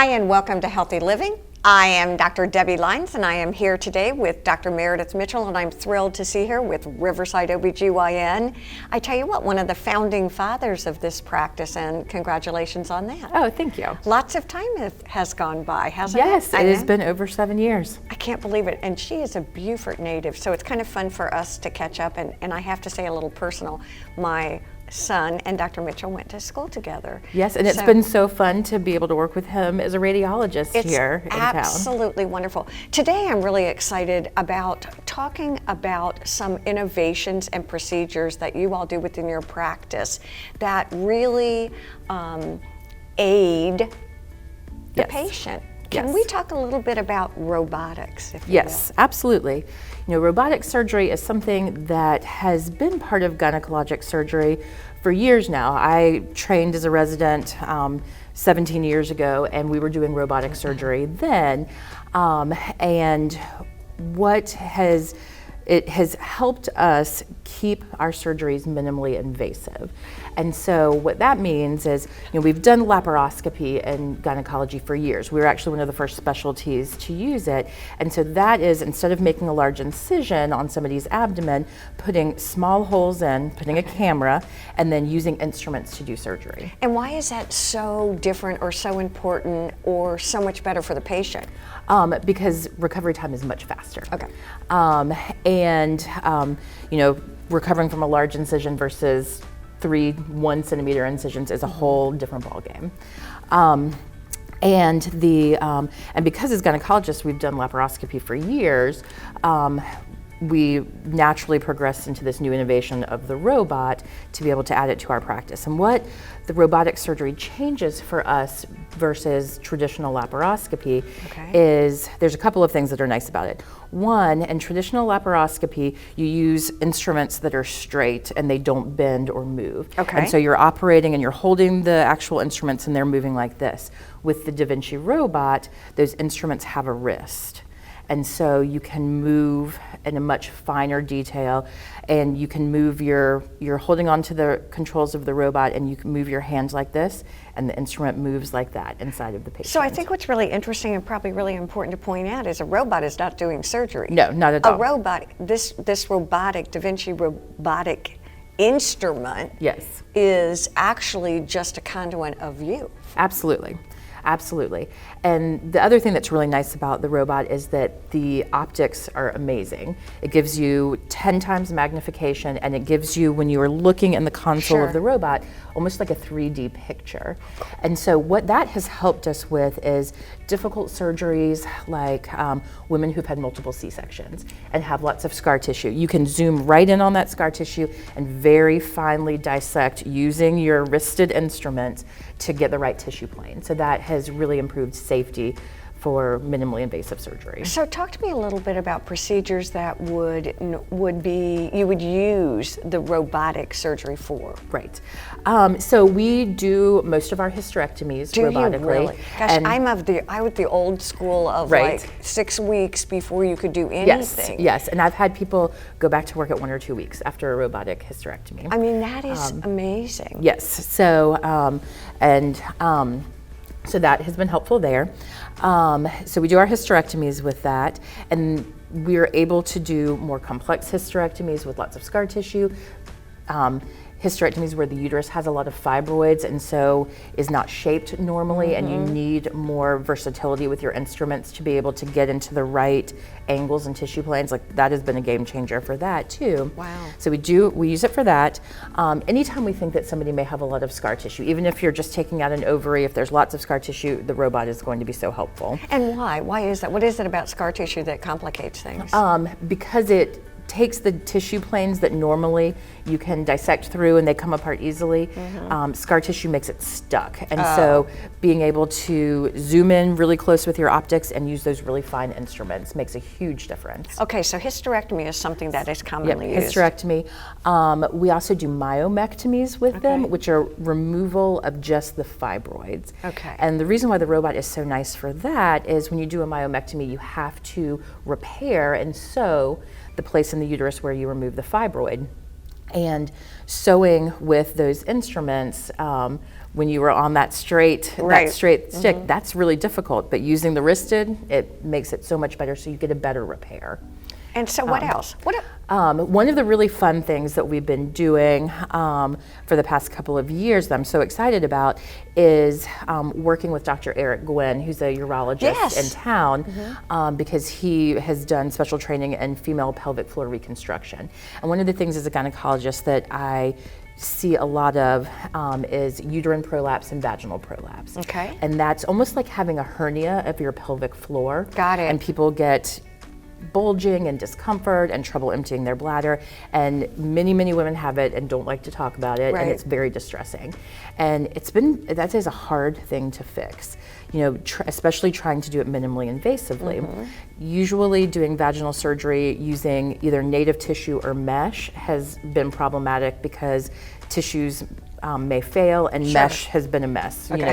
Hi, and welcome to Healthy Living. I am Dr. Debi Lynes, and I am here today with Dr. Meredith Mitchell, and I'm thrilled to see her with Riverside OBGYN. I tell you what, one of the founding fathers of this practice, and congratulations on that. Oh, thank you. Lots of time has gone by, hasn't it? Yes, it has been over 7 years. I can't believe it, and she is a Beaufort native, so it's kind of fun for us to catch up, and I have to say a little personal. My son and Dr. Mitchell went to school together. Yes, and it's been so fun to be able to work with him as a radiologist here in town. It's absolutely wonderful. Today I'm really excited about talking about some innovations and procedures that you all do within your practice that really aid the patient. Can we talk a little bit about robotics, if you Yes, absolutely. You know, robotic surgery is something that has been part of gynecologic surgery for years now. I trained as a resident 17 years ago, and we were doing robotic surgery then. And it has helped us keep our surgeries minimally invasive. And so what that means is, you know, we've done laparoscopy in gynecology for years. We were actually one of the first specialties to use it. And so that is, instead of making a large incision on somebody's abdomen, putting small holes in, putting a camera, and then using instruments to do surgery. And why is that so different or so important or so much better for the patient? Because recovery time is much faster. Okay. You know, recovering from a large incision versus 3 1-centimeter incisions is a whole different ballgame. And because as gynecologists we've done laparoscopy for years, we naturally progressed into this new innovation of the robot to be able to add it to our practice. And what the robotic surgery changes for us versus traditional laparoscopy is there's a couple of things that are nice about it. One, in traditional laparoscopy, you use instruments that are straight and they don't bend or move. And so you're operating and you're holding the actual instruments and they're moving like this. With the Da Vinci robot, those instruments have a wrist. And so you can move in a much finer detail, and you can move you're holding onto the controls of the robot, and you can move your hands like this, and the instrument moves like that inside of the patient. So I think what's really interesting and probably really important to point out is a robot is not doing surgery. No, not at all. A robot, this robotic, Da Vinci robotic instrument is actually just a conduit of you. Absolutely. Absolutely. And the other thing that's really nice about the robot is that the optics are amazing. It gives you 10 times magnification, and it gives you, when you are looking in the console of the robot, almost like a 3D picture. And so what that has helped us with is difficult surgeries like women who've had multiple C-sections and have lots of scar tissue. You can zoom right in on that scar tissue and very finely dissect using your wristed instruments to get the right tissue plane. So that has really improved safety for minimally invasive surgery. So talk to me a little bit about procedures that you would use the robotic surgery for. Right. So we do most of our hysterectomies robotically. You really? Gosh, I was the old school of like 6 weeks before you could do anything. Yes, and I've had people go back to work at 1 or 2 weeks after a robotic hysterectomy. I mean, that is amazing. Yes. So that has been helpful there. So we do our hysterectomies with that, and we're able to do more complex hysterectomies with lots of scar tissue. Hysterectomies where the uterus has a lot of fibroids and so is not shaped normally, and you need more versatility with your instruments to be able to get into the right angles and tissue planes. Like, that has been a game changer for that too. Wow. So we use it for that. Anytime we think that somebody may have a lot of scar tissue, even if you're just taking out an ovary, if there's lots of scar tissue, the robot is going to be so helpful. And why? Why is that? What is it about scar tissue that complicates things? Because it takes the tissue planes that normally you can dissect through and they come apart easily. Scar tissue makes it stuck. And so being able to zoom in really close with your optics and use those really fine instruments makes a huge difference. Okay, so hysterectomy is something that is commonly used. Hysterectomy. We also do myomectomies with them, which are removal of just the fibroids. And the reason why the robot is so nice for that is when you do a myomectomy, you have to repair and sew the place in the uterus where you remove the fibroid. And sewing with those instruments when you were on that straight stick, that's really difficult. But using the wristed, it makes it so much better, so you get a better repair. And so what else? One of the really fun things that we've been doing for the past couple of years that I'm so excited about is working with Dr. Eric Gwynn, who's a urologist in town, because he has done special training in female pelvic floor reconstruction. And one of the things as a gynecologist that I see a lot of is uterine prolapse and vaginal prolapse. Okay. And that's almost like having a hernia of your pelvic floor. Got it. And people get bulging and discomfort and trouble emptying their bladder, and many women have it and don't like to talk about it, and it's very distressing. And that is a hard thing to fix, you know, especially trying to do it minimally invasively. Usually doing vaginal surgery using either native tissue or mesh has been problematic because tissues may fail, and mesh has been a mess. You know,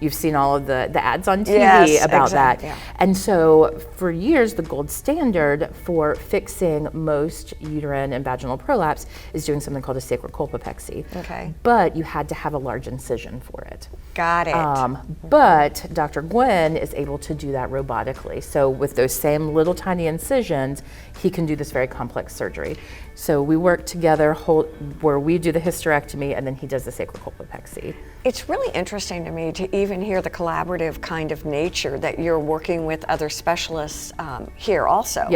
you've seen all of the ads on TV about that. Yeah. And so for years, the gold standard for fixing most uterine and vaginal prolapse is doing something called a sacrocolpopexy. Okay. But you had to have a large incision for it. Got it. But Dr. Gwynn is able to do that robotically. So with those same little tiny incisions, he can do this very complex surgery. So we work together where we do the hysterectomy and then he does the sacrocolpopexy. It's really interesting to me to even hear the collaborative kind of nature that you're working with other specialists here also.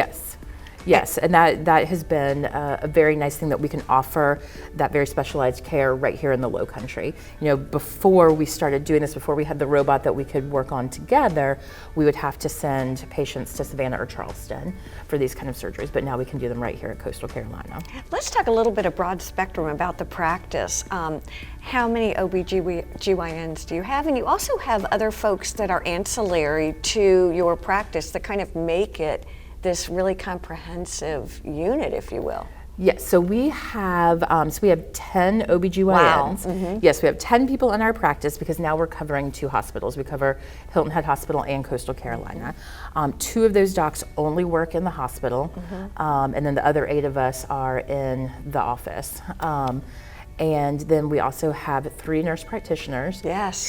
Yes, and that has been a very nice thing that we can offer that very specialized care right here in the Lowcountry. You know, before we started doing this, before we had the robot that we could work on together, we would have to send patients to Savannah or Charleston for these kind of surgeries, but now we can do them right here at Coastal Carolina. Let's talk a little bit of broad spectrum about the practice. How many OBGYNs do you have? And you also have other folks that are ancillary to your practice that kind of make it this really comprehensive unit, if you will. Yes, so we have 10 OBGYNs. Wow. Yes, we have 10 people in our practice because now we're covering 2 hospitals. We cover Hilton Head Hospital and Coastal Carolina. 2 of those docs only work in the hospital, and then the other 8 of us are in the office. And then we also have 3 nurse practitioners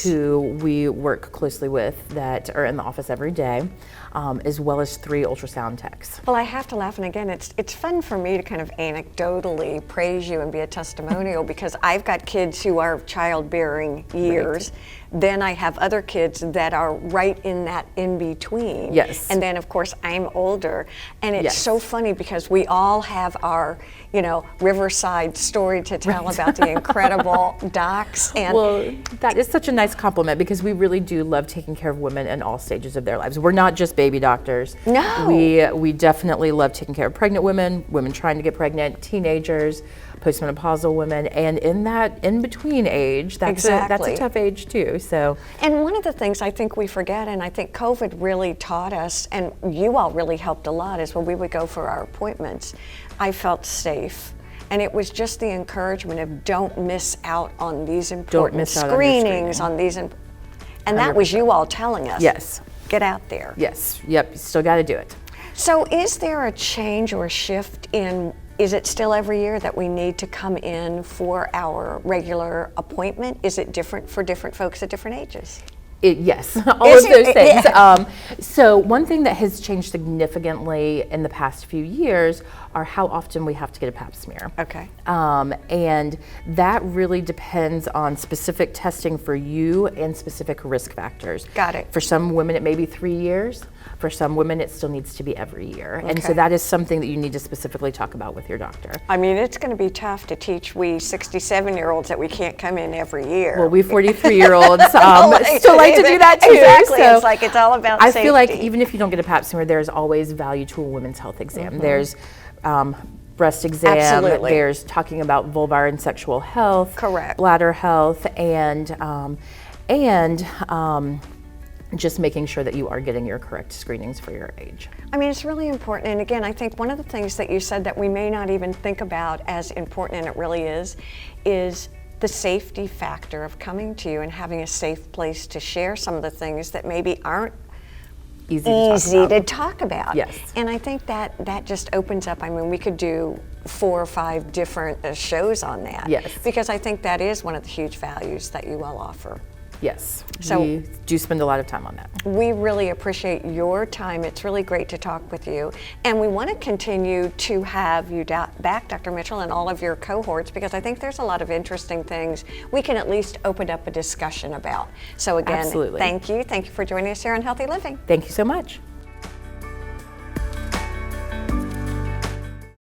who we work closely with that are in the office every day, as well as 3 ultrasound techs. Well, I have to laugh, and again, it's fun for me to kind of anecdotally praise you and be a testimonial because I've got kids who are childbearing years. Then I have other kids that are right in that in-between. Yes. And then, of course, I'm older. And it's so funny because we all have our, you know, Riverside story to tell about the incredible docs. And well, that is such a nice compliment because we really do love taking care of women in all stages of their lives. We're not just baby doctors. No. We definitely love taking care of pregnant women, women trying to get pregnant, teenagers, postmenopausal women, and in that in-between age, that's a tough age too. So, and one of the things I think we forget, and I think COVID really taught us, and you all really helped a lot, is when we would go for our appointments, I felt safe. And it was just the encouragement of don't miss out on these important screenings, on these, and that was you all telling us. Yes. Get out there. Yes. Yep. You still got to do it. So, is there a change or a shift in? Is it still every year that we need to come in for our regular appointment? Is it different for different folks at different ages? Yes, all of those things. Yeah. So one thing that has changed significantly in the past few years are how often we have to get a pap smear. Okay. And that really depends on specific testing for you and specific risk factors. Got it. For some women, it may be 3 years. For some women, it still needs to be every year. Okay. And so that is something that you need to specifically talk about with your doctor. I mean, it's going to be tough to teach we 67-year-olds that we can't come in every year. Well, we 43-year-olds still like to do that too. Exactly. So it's like it's all about safety. I feel like even if you don't get a pap smear, there's always value to a women's health exam. There's breast exam. Absolutely. There's talking about vulvar and sexual health. Correct. Bladder health, and just making sure that you are getting your correct screenings for your age. I mean, it's really important. And again, I think one of the things that you said that we may not even think about as important, and it really is the safety factor of coming to you and having a safe place to share some of the things that maybe aren't easy to talk about. Yes. And I think that just opens up, I mean, we could do 4 or 5 different shows on that. Yes. Because I think that is one of the huge values that you all offer. Yes, So- we do spend a lot of time on that. We really appreciate your time. It's really great to talk with you. And we want to continue to have you back, Dr. Mitchell, and all of your cohorts, because I think there's a lot of interesting things we can at least open up a discussion about. So again, Absolutely. thank you. Thank you for joining us here on Healthy Living. Thank you so much.